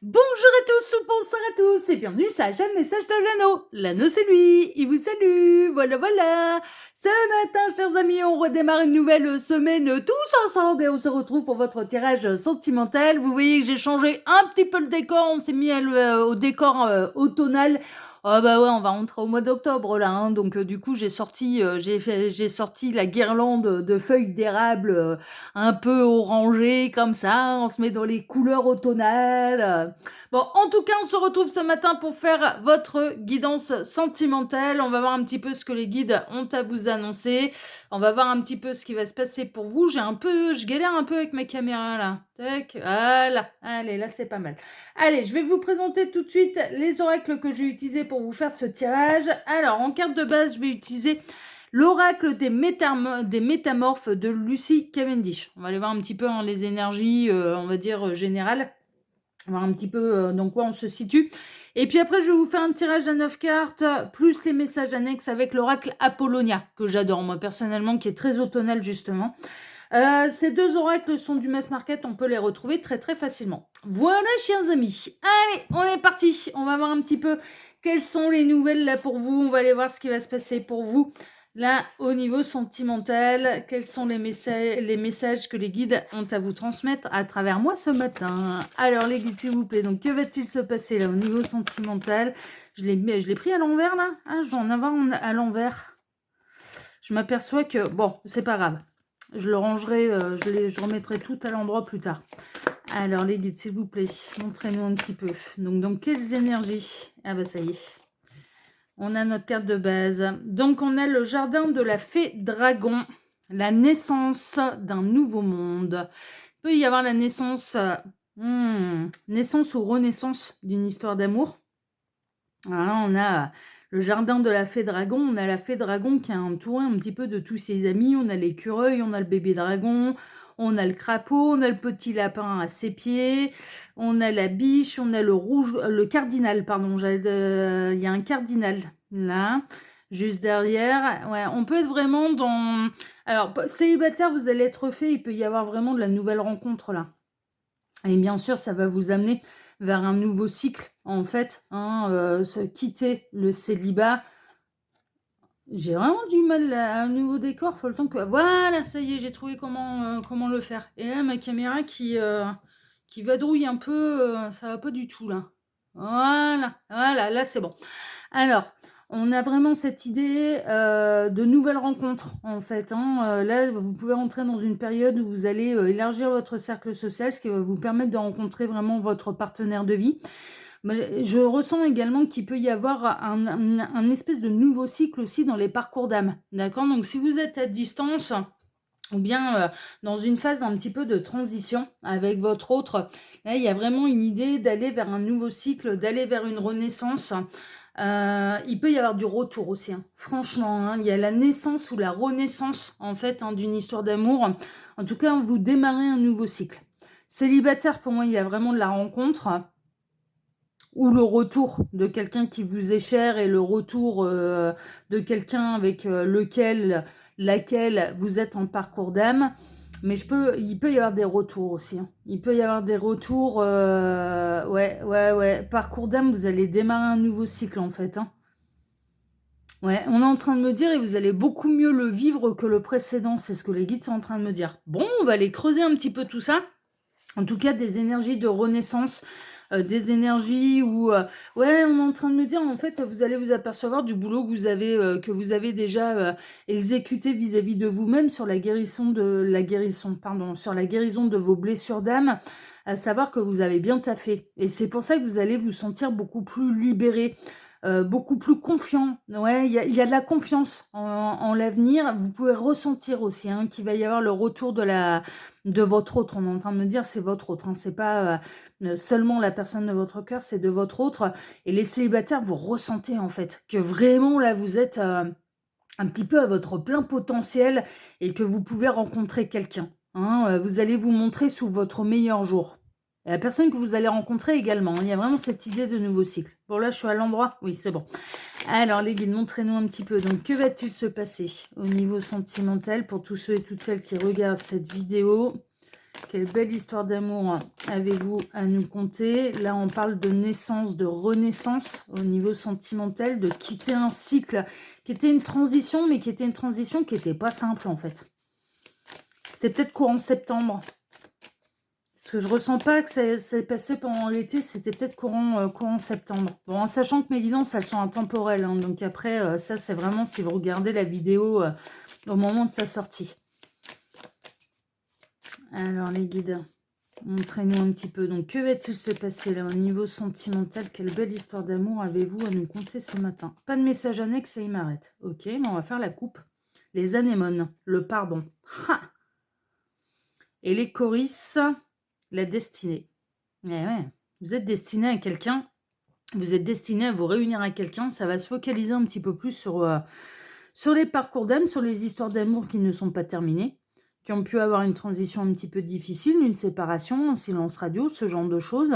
Bonjour à tous ou bonsoir à tous et bienvenue sur la chaîne Message de l'Anneau. L'Anneau c'est lui, il vous salue, voilà. Ce matin, chers amis, on redémarre une nouvelle semaine tous ensemble et on se retrouve pour votre tirage sentimental. Vous voyez que j'ai changé un petit peu le décor, on s'est mis au décor automnal. Ah bah ouais, on va rentrer au mois d'octobre là, hein, donc du coup j'ai sorti la guirlande de feuilles d'érable un peu orangé comme ça, on se met dans les couleurs automnales. Bon, en tout cas, on se retrouve ce matin pour faire votre guidance sentimentale. On va voir un petit peu ce que les guides ont à vous annoncer. On va voir un petit peu ce qui va se passer pour vous. Je galère un peu avec ma caméra là. Tac, voilà. Allez, là c'est pas mal. Allez, je vais vous présenter tout de suite les oracles que j'ai utilisés pour vous faire ce tirage. Alors, en carte de base, je vais utiliser l'oracle des métamorphes de Lucy Cavendish. On va aller voir un petit peu les énergies, on va dire, générales. On va voir un petit peu dans quoi on se situe. Et puis après, je vais vous faire un tirage à 9 cartes, plus les messages annexes avec l'oracle Apollonia, que j'adore moi personnellement, qui est très automnal justement. Ces deux oracles sont du mass market, on peut les retrouver très très facilement. Voilà, chers amis. Allez, on est parti. On va voir un petit peu quelles sont les nouvelles là pour vous. On va aller voir ce qui va se passer pour vous. Là, au niveau sentimental, quels sont les messages que les guides ont à vous transmettre à travers moi ce matin? Alors, les guides, s'il vous plaît, donc que va-t-il se passer là au niveau sentimental? Je l'ai pris à l'envers là? Ah, je dois en avoir à l'envers. Je m'aperçois que, bon, c'est pas grave. Je le rangerai, je remettrai tout à l'endroit plus tard. Alors, les guides, s'il vous plaît, montrez-nous un petit peu. Donc, dans quelles énergies? Ah bah, ça y est. On a notre carte de base. Donc, on a le jardin de la fée dragon. La naissance d'un nouveau monde. Il peut y avoir la naissance, naissance ou renaissance d'une histoire d'amour. Alors, on a le jardin de la fée dragon. On a la fée dragon qui est entourée un petit peu de tous ses amis. On a l'écureuil, on a le bébé dragon, on a le crapaud, on a le petit lapin à ses pieds, on a la biche, on a le cardinal, pardon. Il y a un cardinal là, juste derrière. Ouais, on peut être vraiment dans. Alors, célibataire, vous allez être fait. Il peut y avoir vraiment de la nouvelle rencontre là. Et bien sûr, ça va vous amener vers un nouveau cycle, en fait, hein, quitter le célibat. J'ai vraiment du mal à un nouveau décor, faut le temps que... Voilà, ça y est, j'ai trouvé comment le faire. Et là, ma caméra qui vadrouille un peu, ça va pas du tout, là. Voilà, là, c'est bon. Alors, on a vraiment cette idée de nouvelles rencontres, en fait. Là, vous pouvez rentrer dans une période où vous allez élargir votre cercle social, ce qui va vous permettre de rencontrer vraiment votre partenaire de vie. Mais je ressens également qu'il peut y avoir un espèce de nouveau cycle aussi dans les parcours d'âme. D'accord? Donc, si vous êtes à distance ou bien dans une phase un petit peu de transition avec votre autre, là, il y a vraiment une idée d'aller vers un nouveau cycle, d'aller vers une renaissance. Il peut y avoir du retour aussi, hein. Franchement, hein, il y a la naissance ou la renaissance en fait d'une histoire d'amour. En tout cas, vous démarrez un nouveau cycle. Célibataire, pour moi, il y a vraiment de la rencontre ou le retour de quelqu'un qui vous est cher et le retour de quelqu'un avec laquelle vous êtes en parcours d'âme. Mais il peut y avoir des retours aussi, hein. Il peut y avoir des retours, ouais. Parcours d'âme, vous allez démarrer un nouveau cycle en fait, hein. Ouais, on est en train de me dire et vous allez beaucoup mieux le vivre que le précédent, c'est ce que les guides sont en train de me dire. Bon, on va aller creuser un petit peu tout ça. En tout cas, des énergies de renaissance, des énergies où, ouais, on est en train de me dire, en fait, vous allez vous apercevoir du boulot que vous avez déjà exécuté vis-à-vis de vous-même sur sur la guérison de vos blessures d'âme, à savoir que vous avez bien taffé. Et c'est pour ça que vous allez vous sentir beaucoup plus libéré, beaucoup plus confiant. Ouais, il y a de la confiance en l'avenir. Vous pouvez ressentir aussi qu'il va y avoir le retour de votre autre. On est en train de me dire c'est votre autre, hein. C'est pas seulement la personne de votre cœur, c'est de votre autre. Et les célibataires, vous ressentez en fait que vraiment là vous êtes un petit peu à votre plein potentiel et que vous pouvez rencontrer quelqu'un, hein. Vous allez vous montrer sous votre meilleur jour. Et la personne que vous allez rencontrer également, hein. Il y a vraiment cette idée de nouveau cycle. Bon, là, je suis à l'endroit. Oui, c'est bon. Alors, les guides, montrez-nous un petit peu. Donc, que va-t-il se passer au niveau sentimental pour tous ceux et toutes celles qui regardent cette vidéo? Quelle belle histoire d'amour avez-vous à nous conter? Là, on parle de naissance, de renaissance au niveau sentimental, de quitter un cycle qui était une transition, mais qui était une transition qui n'était pas simple en fait. C'était peut-être courant septembre. Parce que je ressens pas que ça s'est passé pendant l'été, c'était peut-être courant septembre. Bon, en sachant que mes guidances, elles sont intemporelles. Hein, donc après, ça, c'est vraiment si vous regardez la vidéo au moment de sa sortie. Alors, les guides, montrez-nous un petit peu. Donc, que va-t-il se passer là au niveau sentimental? Quelle belle histoire d'amour avez-vous à nous conter ce matin? Pas de message annexe et il m'arrête. Ok, mais on va faire la coupe. Les anémones, le pardon. Ha, et les chorisses, la destinée. Eh ouais, vous êtes destiné à quelqu'un, vous êtes destiné à vous réunir à quelqu'un, ça va se focaliser un petit peu plus sur les parcours d'âme, sur les histoires d'amour qui ne sont pas terminées, qui ont pu avoir une transition un petit peu difficile, une séparation, un silence radio, ce genre de choses.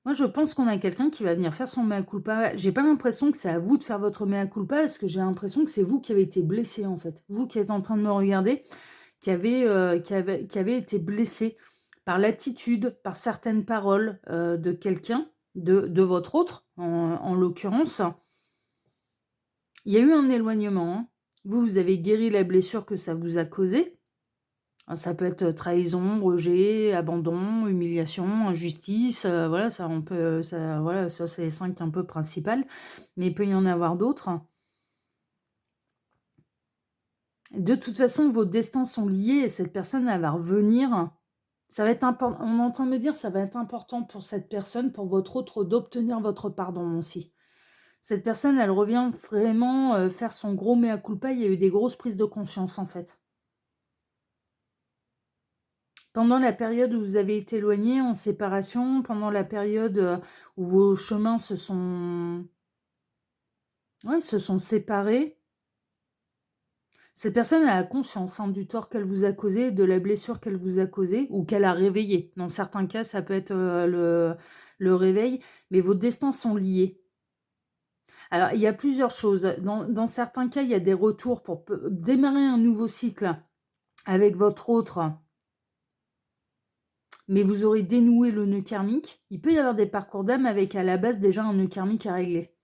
Moi, je pense qu'on a quelqu'un qui va venir faire son mea culpa. J'ai pas l'impression que c'est à vous de faire votre mea culpa, parce que j'ai l'impression que c'est vous qui avez été blessé, en fait. Vous qui êtes en train de me regarder, qui avez été blessé par l'attitude, par certaines paroles de quelqu'un, de votre autre, en l'occurrence. Il y a eu un éloignement. Hein. Vous avez guéri la blessure que ça vous a causée. Ça peut être trahison, rejet, abandon, humiliation, injustice. Voilà, ça, voilà, ça c'est les 5 un peu principales. Mais il peut y en avoir d'autres. De toute façon, vos destins sont liés et cette personne, elle va revenir. Ça va être important. On est en train de me dire, ça va être important pour cette personne, pour votre autre, d'obtenir votre pardon aussi. Cette personne, elle revient vraiment faire son gros mea culpa. Il y a eu des grosses prises de conscience, en fait. Pendant la période où vous avez été éloigné, en séparation, pendant la période où vos chemins se sont séparés, cette personne a conscience du tort qu'elle vous a causé, de la blessure qu'elle vous a causée ou qu'elle a réveillée. Dans certains cas, ça peut être le réveil, mais vos destins sont liés. Alors, il y a plusieurs choses. Dans certains cas, il y a des retours pour démarrer un nouveau cycle avec votre autre, mais vous aurez dénoué le nœud karmique. Il peut y avoir des parcours d'âme avec à la base déjà un nœud karmique à régler.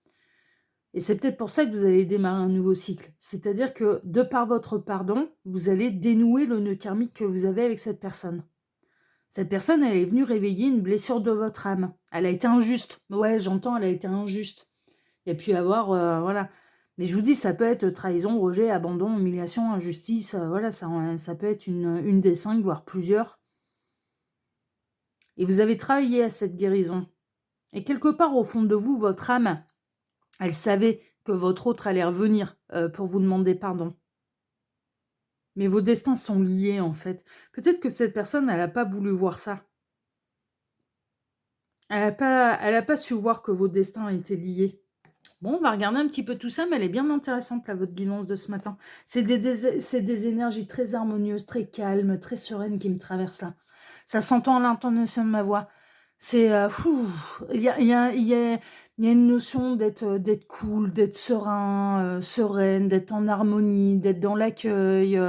Et c'est peut-être pour ça que vous allez démarrer un nouveau cycle. C'est-à-dire que, de par votre pardon, vous allez dénouer le nœud karmique que vous avez avec cette personne. Cette personne, elle est venue réveiller une blessure de votre âme. Elle a été injuste. Ouais, j'entends, elle a été injuste. Il y a pu y avoir, voilà. Mais je vous dis, ça peut être trahison, rejet, abandon, humiliation, injustice. Voilà, ça peut être une des 5, voire plusieurs. Et vous avez travaillé à cette guérison. Et quelque part, au fond de vous, votre âme, elle savait que votre autre allait revenir pour vous demander pardon. Mais vos destins sont liés, en fait. Peut-être que cette personne, elle n'a pas voulu voir ça. Elle n'a pas su voir que vos destins étaient liés. Bon, on va regarder un petit peu tout ça, mais elle est bien intéressante, là, votre guidance de ce matin. C'est des énergies très harmonieuses, très calmes, très sereines qui me traversent, là. Ça s'entend à l'intonation de ma voix. C'est... il y a une notion d'être cool, d'être serein, sereine, d'être en harmonie, d'être dans l'accueil.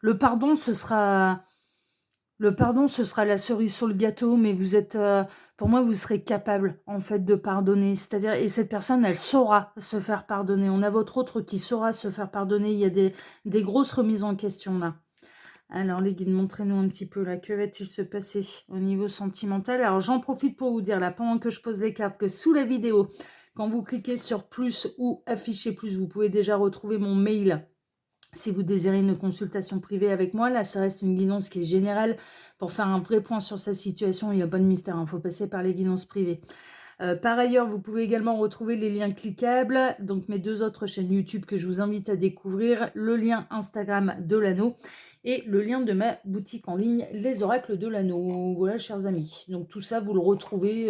Le pardon, ce sera la cerise sur le gâteau, mais vous êtes, pour moi, vous serez capable, en fait, de pardonner. C'est-à-dire, et cette personne, elle saura se faire pardonner. On a votre autre qui saura se faire pardonner. Il y a des grosses remises en question, là. Alors, les guides, montrez-nous un petit peu, là, que va-t-il se passer au niveau sentimental? Alors, j'en profite pour vous dire, là, pendant que je pose les cartes, que sous la vidéo, quand vous cliquez sur plus ou afficher plus, vous pouvez déjà retrouver mon mail. Si vous désirez une consultation privée avec moi, là, ça reste une guidance qui est générale. Pour faire un vrai point sur sa situation, il n'y a pas de mystère, il faut passer par les guidances privées. Par ailleurs, vous pouvez également retrouver les liens cliquables, donc mes 2 autres chaînes YouTube que je vous invite à découvrir, le lien Instagram de l'anneau et le lien de ma boutique en ligne, les oracles de l'anneau. Voilà, chers amis. Donc tout ça, vous le retrouvez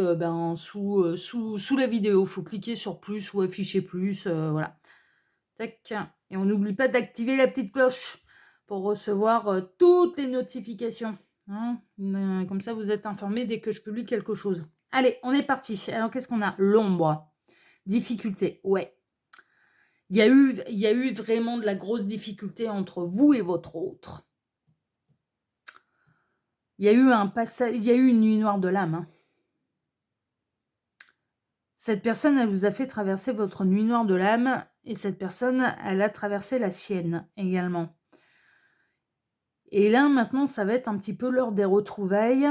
sous la vidéo. Il faut cliquer sur plus ou afficher plus, voilà. Tac. Et on n'oublie pas d'activer la petite cloche pour recevoir toutes les notifications. Hein, comme ça, vous êtes informés dès que je publie quelque chose. Allez, on est parti. Alors, qu'est-ce qu'on a? L'ombre. Difficulté. Ouais. Il y a eu vraiment de la grosse difficulté entre vous et votre autre. Il y a eu un passage, il y a eu une nuit noire de l'âme, hein. Cette personne, elle vous a fait traverser votre nuit noire de l'âme et cette personne, elle a traversé la sienne également. Et là, maintenant, ça va être un petit peu l'heure des retrouvailles,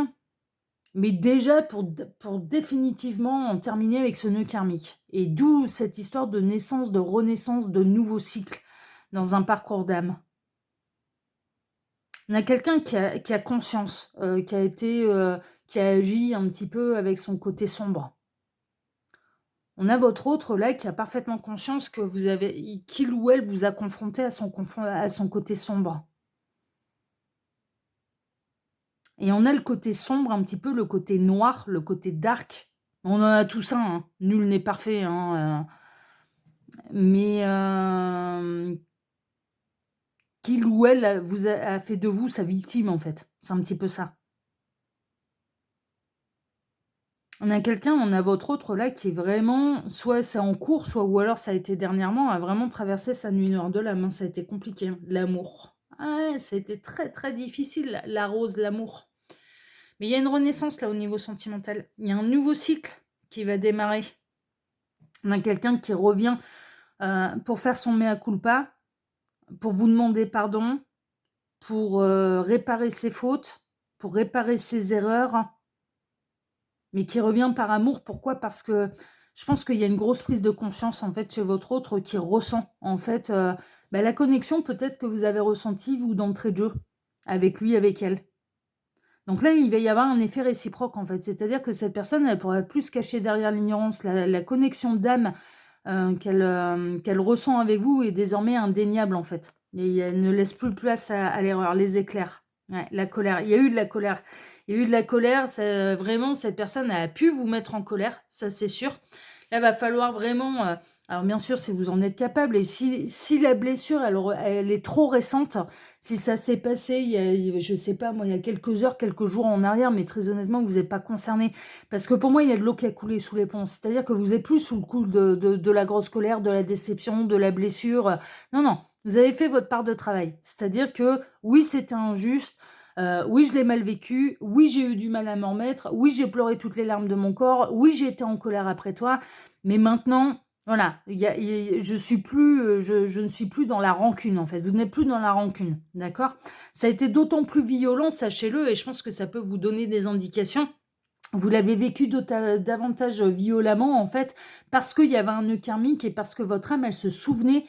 mais déjà pour définitivement en terminer avec ce nœud karmique. Et d'où cette histoire de naissance, de renaissance, de nouveau cycle dans un parcours d'âme. On a quelqu'un qui a conscience, qui a agi un petit peu avec son côté sombre. On a votre autre là qui a parfaitement conscience que qu'il ou elle vous a confronté à son côté sombre. Et on a le côté sombre, un petit peu le côté noir, le côté dark. On en a tous un, hein. Nul n'est parfait, hein, mais qu'il ou elle a fait de vous sa victime, en fait. C'est un petit peu ça. On a votre autre là qui est vraiment, soit c'est en cours, soit ou alors ça a été dernièrement, a vraiment traversé sa nuit noire de l'âme, hein. Ça a été compliqué, hein. L'amour. Ah ouais, ça a été très très difficile, la rose, l'amour. Mais il y a une renaissance là au niveau sentimental. Il y a un nouveau cycle qui va démarrer. On a quelqu'un qui revient pour faire son mea culpa, pour vous demander pardon, pour réparer ses fautes, pour réparer ses erreurs, mais qui revient par amour. Pourquoi? Parce que je pense qu'il y a une grosse prise de conscience en fait chez votre autre qui ressent en fait la connexion peut-être que vous avez ressentie vous d'entrée de jeu avec lui, avec elle. Donc là, il va y avoir un effet réciproque en fait, c'est-à-dire que cette personne, elle pourra plus se cacher derrière l'ignorance, la connexion d'âme qu'elle ressent avec vous est désormais indéniable en fait. Et elle ne laisse plus place à l'erreur, les éclairs. Ouais, la colère. Il y a eu de la colère. Il y a eu de la colère. Vraiment, cette personne a pu vous mettre en colère, ça c'est sûr. Là, va falloir vraiment. Alors, bien sûr, si vous en êtes capable, et si la blessure, elle est trop récente, si ça s'est passé, je sais pas, moi, il y a quelques heures, quelques jours en arrière, mais très honnêtement, vous n'êtes pas concerné. Parce que pour moi, il y a de l'eau qui a coulé sous les ponts. C'est-à-dire que vous n'êtes plus sous le coup de la grosse colère, de la déception, de la blessure. Non, non. Vous avez fait votre part de travail. C'est-à-dire que oui, c'était injuste. Oui, je l'ai mal vécu. Oui, j'ai eu du mal à m'en remettre. Oui, j'ai pleuré toutes les larmes de mon corps. Oui, j'ai été en colère après toi. Mais maintenant, voilà, je ne suis plus dans la rancune, en fait. Vous n'êtes plus dans la rancune, d'accord? Ça a été d'autant plus violent, sachez-le, et je pense que ça peut vous donner des indications. Vous l'avez vécu davantage violemment, en fait, parce qu'il y avait un nœud karmique et parce que votre âme, elle se souvenait.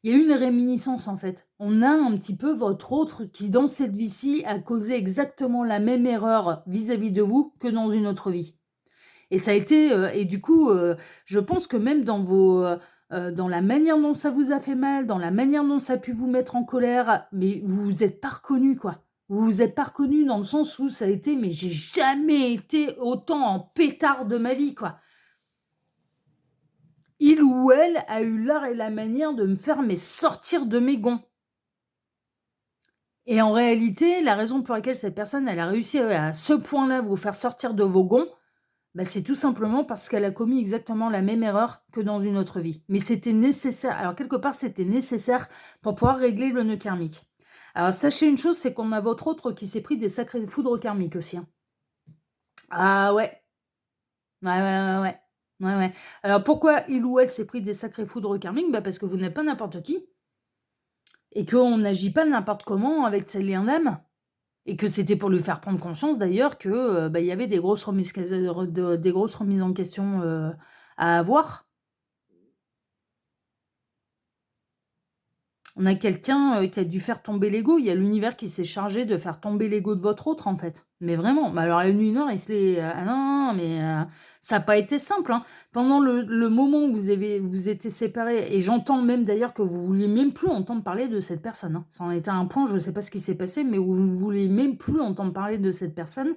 Il y a eu une réminiscence, en fait. On a un petit peu votre autre qui, dans cette vie-ci, a causé exactement la même erreur vis-à-vis de vous que dans une autre vie. Et ça a été, et du coup, je pense que même dans la manière dont ça vous a fait mal, dans la manière dont ça a pu vous mettre en colère, mais vous vous êtes pas reconnu, quoi. Vous vous êtes pas reconnu dans le sens où ça a été, mais j'ai jamais été autant en pétard de ma vie, quoi. Il ou elle a eu l'art et la manière de me faire sortir de mes gonds. Et en réalité, la raison pour laquelle cette personne, elle a réussi à ce point-là vous faire sortir de vos gonds, c'est tout simplement parce qu'elle a commis exactement la même erreur que dans une autre vie. Mais c'était nécessaire. Alors, quelque part, c'était nécessaire pour pouvoir régler le nœud karmique. Alors, sachez une chose, c'est qu'on a votre autre qui s'est pris des sacrées foudres karmiques aussi, hein. Ah ouais. Ouais, ouais, ouais, ouais. Ouais, ouais. Alors, pourquoi il ou elle s'est pris des sacrées foudres karmiques? Parce que vous n'êtes pas n'importe qui. Et qu'on n'agit pas n'importe comment avec ces liens d'âme. Et que c'était pour lui faire prendre conscience d'ailleurs que, il y avait des grosses remises en question, à avoir. On a quelqu'un, qui a dû faire tomber l'ego. Il y a l'univers qui s'est chargé de faire tomber l'ego de votre autre, en fait. Mais vraiment. Alors la nuit noire, il se l'est ah non, non, mais ça a pas été simple, hein. Pendant le moment où vous étiez séparés et j'entends même d'ailleurs que vous vouliez même plus entendre parler de cette personne, hein. Ça en était un point, je ne sais pas ce qui s'est passé, mais où vous ne voulez même plus entendre parler de cette personne.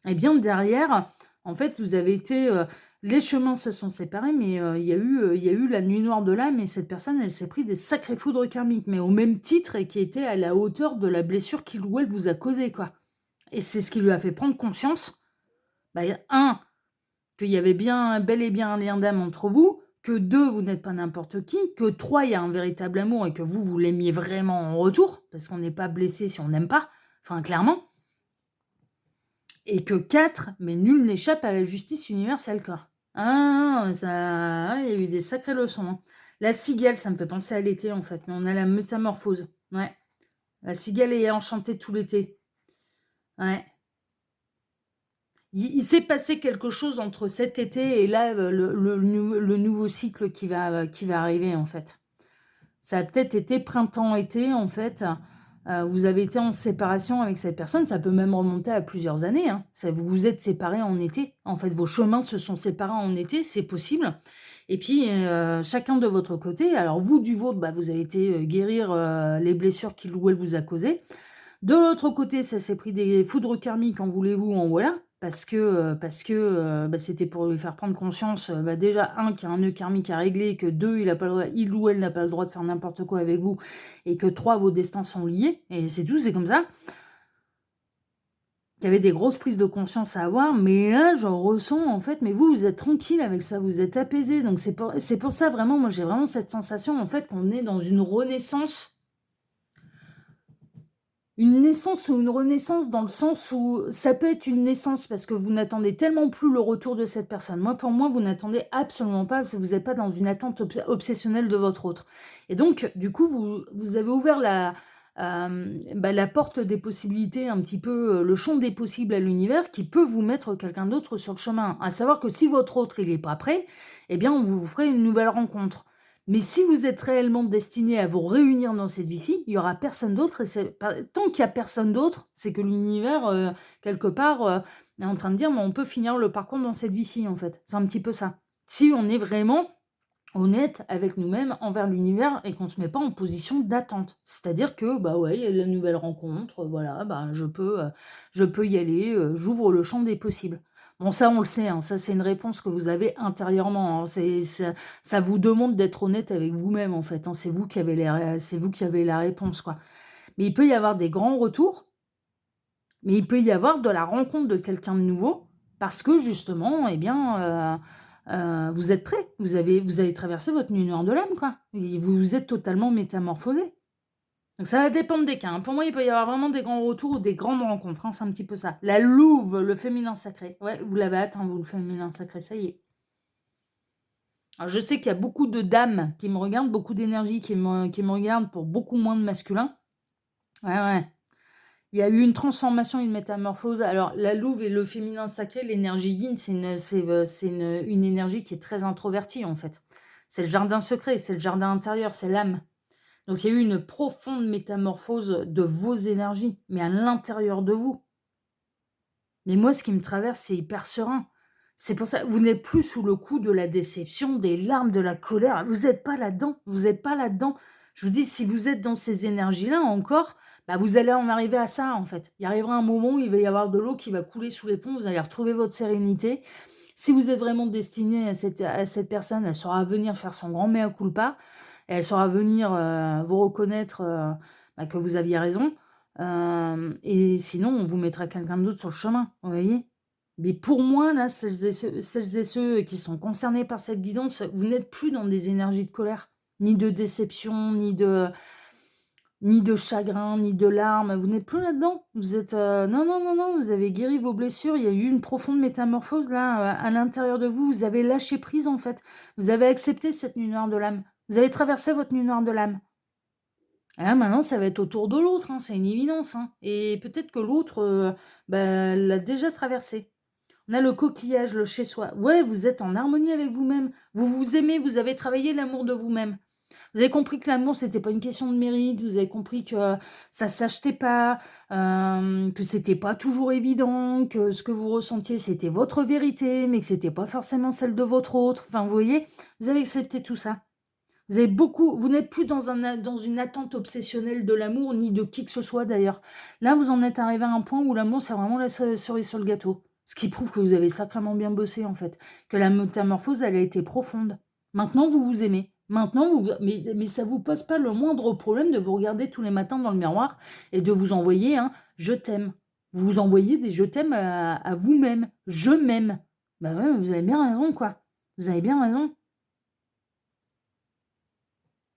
Et bien derrière, en fait, vous avez été, les chemins se sont séparés, mais il y a eu la nuit noire de l'âme et cette personne, elle s'est pris des sacrées foudres karmiques, mais au même titre et qui était à la hauteur de la blessure qu'il ou elle vous a causée, quoi. Et c'est ce qui lui a fait prendre conscience, qu'il y avait bel et bien un lien d'âme entre vous, que 2, vous n'êtes pas n'importe qui, que 3, il y a un véritable amour et que vous l'aimiez vraiment en retour, parce qu'on n'est pas blessé si on n'aime pas, enfin clairement. Et que 4, mais nul n'échappe à la justice universelle, quoi. Ah, ça, il y a eu des sacrées leçons, hein. La cigale, ça me fait penser à l'été, en fait, mais on a la métamorphose. Ouais. La cigale est enchantée tout l'été. Ouais. Il s'est passé quelque chose entre cet été et là, le nouveau cycle qui va arriver, en fait. Ça a peut-être été printemps-été, en fait. Vous avez été en séparation avec cette personne. Ça peut même remonter à plusieurs années, hein. Vous vous êtes séparés en été. En fait, vos chemins se sont séparés en été, c'est possible. Et puis, chacun de votre côté. Alors, vous, du vôtre, bah, vous avez été guérir les blessures qu'il ou elle vous a causées. De l'autre côté, ça s'est pris des foudres karmiques, en voulez-vous, en voilà, bah, c'était pour lui faire prendre conscience, bah, déjà qu'il y a un nœud karmique à régler, que 2 il ou elle n'a pas le droit de faire n'importe quoi avec vous et que 3 vos destins sont liés et c'est tout, c'est comme ça. Il y avait des grosses prises de conscience à avoir, mais là, j'en ressens, en fait, mais vous êtes tranquille avec ça, vous êtes apaisé, donc c'est pour ça, vraiment, moi, j'ai vraiment cette sensation, en fait, qu'on est dans une renaissance. Une naissance ou une renaissance dans le sens où ça peut être une naissance parce que vous n'attendez tellement plus le retour de cette personne. Moi, pour moi, vous n'attendez absolument pas parce que vous n'êtes pas dans une attente obsessionnelle de votre autre. Et donc, du coup, vous avez ouvert la porte des possibilités, un petit peu le champ des possibles à l'univers qui peut vous mettre quelqu'un d'autre sur le chemin. À savoir que si votre autre, il n'est pas prêt, eh bien, vous vous ferez une nouvelle rencontre. Mais si vous êtes réellement destiné à vous réunir dans cette vie-ci, il y aura personne d'autre. Et tant qu'il y a personne d'autre, c'est que l'univers, quelque part, est en train de dire, mais on peut finir le parcours dans cette vie-ci, en fait. C'est un petit peu ça. Si on est vraiment honnête avec nous-mêmes envers l'univers et qu'on ne se met pas en position d'attente. C'est-à-dire que, bah ouais, il y a la nouvelle rencontre, voilà, bah je peux y aller, j'ouvre le champ des possibles. Bon, ça, on le sait, hein, ça, c'est une réponse que vous avez intérieurement, hein, ça vous demande d'être honnête avec vous-même, en fait, hein, c'est vous qui avez c'est vous qui avez la réponse, quoi. Mais il peut y avoir des grands retours, mais il peut y avoir de la rencontre de quelqu'un de nouveau parce que justement, eh bien, vous êtes prêt. Vous avez traversé votre nuit noire de l'âme, quoi. Et vous vous êtes totalement métamorphosé. Donc ça va dépendre des cas, hein. Pour moi, il peut y avoir vraiment des grands retours ou des grandes rencontres, hein, c'est un petit peu ça. La louve, le féminin sacré. Ouais, vous l'avez atteint, vous, le féminin sacré, ça y est. Alors, je sais qu'il y a beaucoup de dames qui me regardent, beaucoup d'énergie qui me regardent pour beaucoup moins de masculin. Ouais, ouais. Il y a eu une transformation, une métamorphose. Alors, la louve et le féminin sacré, l'énergie yin, c'est une énergie qui est très introvertie, en fait. C'est le jardin secret, c'est le jardin intérieur, c'est l'âme. Donc, il y a eu une profonde métamorphose de vos énergies, mais à l'intérieur de vous. Mais moi, ce qui me traverse, c'est hyper serein. C'est pour ça, vous n'êtes plus sous le coup de la déception, des larmes, de la colère. Vous n'êtes pas là-dedans. Vous n'êtes pas là-dedans. Je vous dis, si vous êtes dans ces énergies-là encore, bah vous allez en arriver à ça, en fait. Il arrivera un moment où il va y avoir de l'eau qui va couler sous les ponts. Vous allez retrouver votre sérénité. Si vous êtes vraiment destiné à cette personne, elle saura venir faire son grand mea culpa. Et elle saura venir vous reconnaître bah, que vous aviez raison. Et sinon, on vous mettra quelqu'un d'autre sur le chemin, vous voyez? Mais pour moi, là, celles et ceux qui sont concernés par cette guidance, vous n'êtes plus dans des énergies de colère, ni de déception, ni de chagrin, ni de larmes. Vous n'êtes plus là-dedans. Vous êtes non, non, non, non, vous avez guéri vos blessures. Il y a eu une profonde métamorphose là, à l'intérieur de vous. Vous avez lâché prise, en fait. Vous avez accepté cette nuit noire de l'âme. Vous avez traversé votre nuit noire de l'âme. Et là, maintenant, ça va être au tour de l'autre, hein, c'est une évidence, hein. Et peut-être que l'autre, bah, l'a déjà traversé. On a le coquillage, le chez-soi. Ouais, vous êtes en harmonie avec vous-même. Vous vous aimez, vous avez travaillé l'amour de vous-même. Vous avez compris que l'amour, c'était pas une question de mérite. Vous avez compris que ça s'achetait pas, que c'était pas toujours évident, que ce que vous ressentiez, c'était votre vérité, mais que c'était pas forcément celle de votre autre. Enfin, vous voyez, vous avez accepté tout ça. Vous n'êtes plus dans une attente obsessionnelle de l'amour, ni de qui que ce soit d'ailleurs. Là, vous en êtes arrivé à un point où l'amour, c'est vraiment la cerise sur le gâteau. Ce qui prouve que vous avez sacrément bien bossé, en fait. Que la métamorphose, elle a été profonde. Maintenant, vous vous aimez. Maintenant, mais ça vous pose pas le moindre problème de vous regarder tous les matins dans le miroir et de vous envoyer un je t'aime. Vous vous envoyez des je t'aime à vous-même. Je m'aime. Bah ouais, vous avez bien raison, quoi. Vous avez bien raison.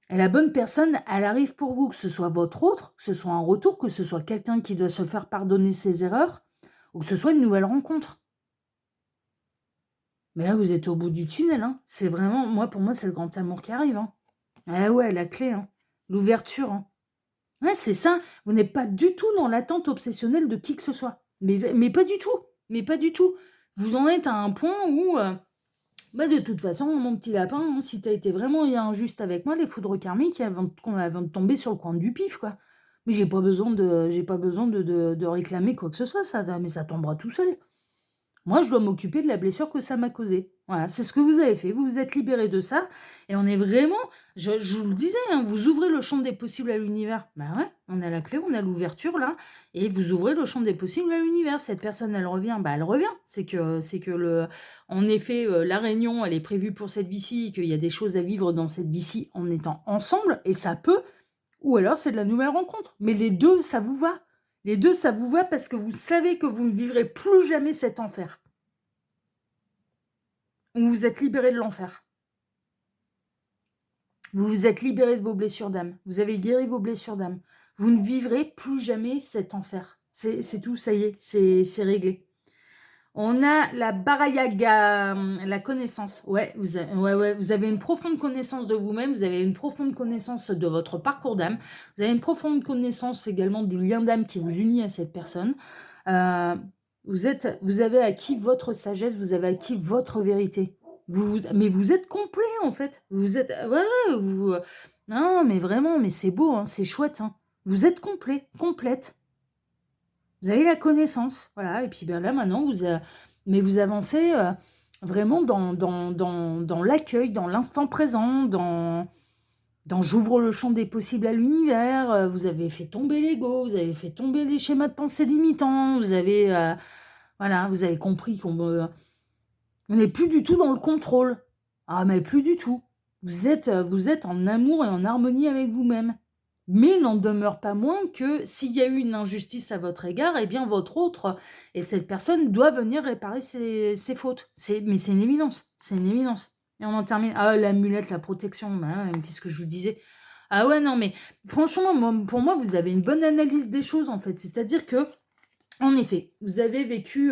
Et la bonne personne, elle arrive pour vous, que ce soit votre autre, que ce soit un retour, que ce soit quelqu'un qui doit se faire pardonner ses erreurs, ou que ce soit une nouvelle rencontre. Mais là, vous êtes au bout du tunnel, hein. C'est vraiment pour moi, c'est le grand amour qui arrive, hein. Ah ouais, la clé, hein. L'ouverture, hein. Ouais, c'est ça. Vous n'êtes pas du tout dans l'attente obsessionnelle de qui que ce soit. Mais pas du tout. Mais pas du tout. Vous en êtes à un point où, bah, de toute façon, mon petit lapin, hein, si tu as été vraiment injuste avec moi, les foudres karmiques, elles vont te tomber sur le coin du pif, quoi. Mais j'ai pas besoin de réclamer quoi que ce soit, mais ça tombera tout seul. Moi, je dois m'occuper de la blessure que ça m'a causée. Voilà, c'est ce que vous avez fait. Vous vous êtes libérés de ça. Et on est vraiment, je vous le disais, hein, vous ouvrez le champ des possibles à l'univers. Ben ouais, on a la clé, on a l'ouverture là. Et vous ouvrez le champ des possibles à l'univers. Cette personne, elle revient. Bah, elle revient. En effet, la réunion, elle est prévue pour cette vie-ci, qu'il y a des choses à vivre dans cette vie-ci en étant ensemble. Et ça peut. Ou alors, c'est de la nouvelle rencontre. Mais les deux, ça vous va. Les deux, ça vous va parce que vous savez que vous ne vivrez plus jamais cet enfer. Vous vous êtes libéré de l'enfer. Vous vous êtes libéré de vos blessures d'âme. Vous avez guéri vos blessures d'âme. Vous ne vivrez plus jamais cet enfer. C'est tout, ça y est, c'est réglé. On a la Barayaga, la connaissance. Ouais, vous avez une profonde connaissance de vous-même, vous avez une profonde connaissance de votre parcours d'âme, vous avez une profonde connaissance également du lien d'âme qui vous unit à cette personne. Vous avez acquis votre sagesse, vous avez acquis votre vérité. Mais vous êtes complet, en fait. Vous êtes... non, mais vraiment, mais c'est beau, hein, c'est chouette. Hein. Vous êtes complet, complète. Vous avez la connaissance, voilà, et puis ben là maintenant, vous avancez vraiment dans l'accueil, dans l'instant présent, dans j'ouvre le champ des possibles à l'univers, vous avez fait tomber l'ego, vous avez fait tomber les schémas de pensée limitants, vous avez compris qu'on n'est plus du tout dans le contrôle. Ah, mais plus du tout. Vous êtes en amour et en harmonie avec vous-même. Mais il n'en demeure pas moins que s'il y a eu une injustice à votre égard, eh bien votre autre et cette personne doit venir réparer ses fautes. Mais c'est une évidence, c'est une évidence. Et on en termine. Ah, l'amulette, la protection, qu'est-ce que je vous disais? Ah ouais, non, mais franchement, pour moi, vous avez une bonne analyse des choses, en fait. C'est-à-dire que, en effet, vous avez vécu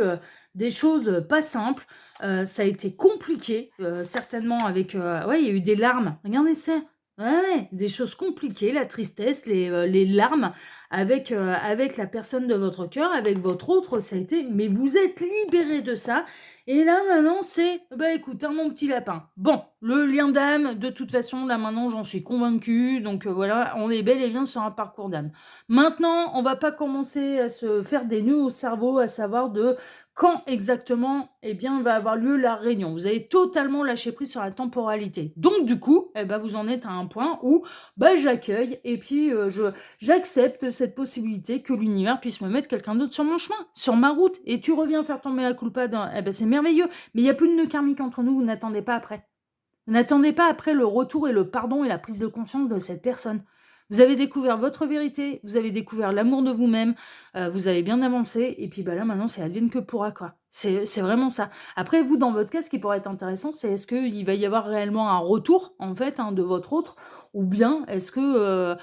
des choses pas simples. Ça a été compliqué, certainement, avec... ouais, il y a eu des larmes. Regardez ça. Ouais, des choses compliquées, la tristesse, les larmes avec la personne de votre cœur, avec votre autre, ça a été... Mais vous êtes libéré de ça. Et là, maintenant, c'est... Bah écoute, hein, mon petit lapin. Bon, le lien d'âme, de toute façon, là, maintenant, j'en suis convaincue. Donc voilà, on est bel et bien sur un parcours d'âme. Maintenant, on va pas commencer à se faire des nœuds au cerveau, à savoir de... Quand exactement, eh bien, va avoir lieu la réunion. Vous avez totalement lâché prise sur la temporalité. Donc, du coup, eh ben, vous en êtes à un point où bah, j'accueille et puis j'accepte cette possibilité que l'univers puisse me mettre quelqu'un d'autre sur mon chemin, sur ma route. Et tu reviens faire tomber la culpa eh ben, c'est merveilleux. Mais il n'y a plus de nœud karmique entre nous, vous n'attendez pas après. Vous n'attendez pas après le retour et le pardon et la prise de conscience de cette personne. Vous avez découvert votre vérité, vous avez découvert l'amour de vous-même, vous avez bien avancé, et puis bah là maintenant c'est advienne que pourra quoi. C'est vraiment ça. Après vous dans votre cas, ce qui pourrait être intéressant, c'est est-ce qu'il va y avoir réellement un retour en fait de votre autre, ou bien est-ce que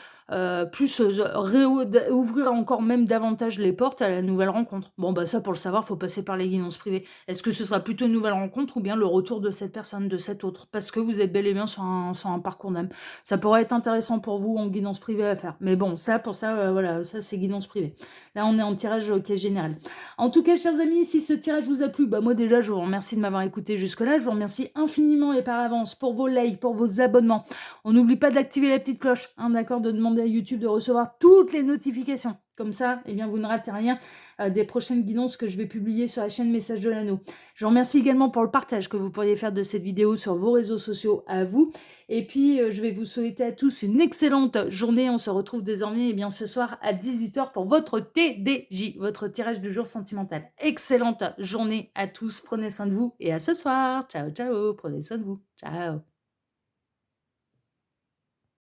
ouvrir encore même davantage les portes à la nouvelle rencontre. Bon bah ça pour le savoir, faut passer par les guidances privées. Est-ce que ce sera plutôt une nouvelle rencontre ou bien le retour de cette personne, de cet autre, parce que vous êtes bel et bien sur un parcours d'âme. Ça pourrait être intéressant pour vous en guidance privée à faire. Mais bon, ça, pour ça, voilà, ça c'est guidance privée. Là, on est en tirage qui est général. En tout cas, chers amis, si ce tirage vous a plu, bah moi déjà, je vous remercie de m'avoir écouté jusque-là. Je vous remercie infiniment et par avance pour vos likes, pour vos abonnements. On n'oublie pas d'activer la petite cloche, hein, d'accord, de demander à YouTube de recevoir toutes les notifications. Comme ça, eh bien, vous ne ratez rien des prochaines guidances que je vais publier sur la chaîne Message de l'Anneau. Je vous remercie également pour le partage que vous pourriez faire de cette vidéo sur vos réseaux sociaux à vous. Et puis, je vais vous souhaiter à tous une excellente journée. On se retrouve désormais eh bien, ce soir à 18h pour votre TDJ, votre tirage du jour sentimental. Excellente journée à tous. Prenez soin de vous et à ce soir. Ciao, ciao. Prenez soin de vous. Ciao.